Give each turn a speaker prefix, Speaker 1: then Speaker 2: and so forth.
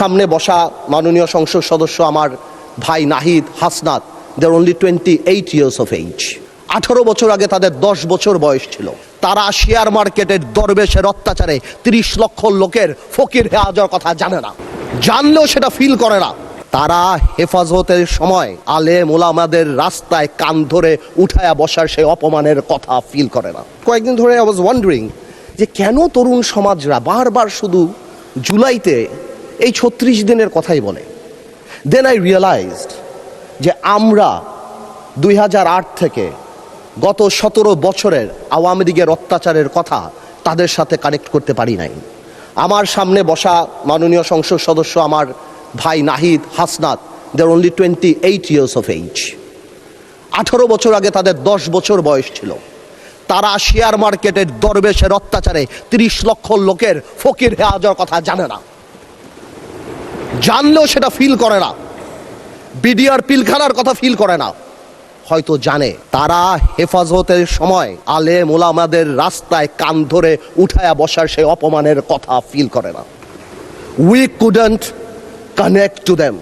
Speaker 1: সামনে বসা মাননীয় সংসদ সদস্য আমার ভাই নাহিদ হাসনাত, দেয়ার অনলি 28 years of age। 18 বছর আগে তাদের 10 বছর বয়স ছিল। তারা শেয়ার মার্কেটের দরবেশের অত্যাচারে 30 লক্ষ লোকের ফকির হয়ে যাওয়ার কথা জানে না, জানলেও সেটা ফিল করে না। তারা হেফাজতের সময় আলেম ওলামাদের রাস্তায় কান ধরে উঠায়া বসার সেই অপমানের কথা ফিল করে না। কয়েকদিন ধরে আই ওয়াজ ওয়ান্ডারিং যে কেন তরুণ সমাজরা বারবার শুধু জুলাইতে এই 36 দিনের কথাই বলে। দেন আই রিয়েলাইজড যে আমরা 2008 থেকে গত 17 বছরের আওয়ামী লীগের অত্যাচারের কথা তাদের সাথে কানেক্ট করতে পারি নাই। আমার সামনে বসা মাননীয় সংসদ সদস্য আমার ভাই নাহিদ হাসনাত, দেয়ার অনলি 28 years of age। 18 বছর আগে তাদের 10 বছর বয়স ছিল। তারা শেয়ার মার্কেটের দরবেশের অত্যাচারে 30 লক্ষ লোকের ফকির হয়ে যাওয়ার কথা জানে না, জানলেও সেটা ফিল করে না। বিডিআর পিলখানার কথা ফিল করে না, হয়তো জানে। তারা হেফাজতের সময় আলেম ওলামাদের রাস্তায় কান ধরে উঠায়া বসার সেই অপমানের কথা ফিল করে না। We couldn't connect to them.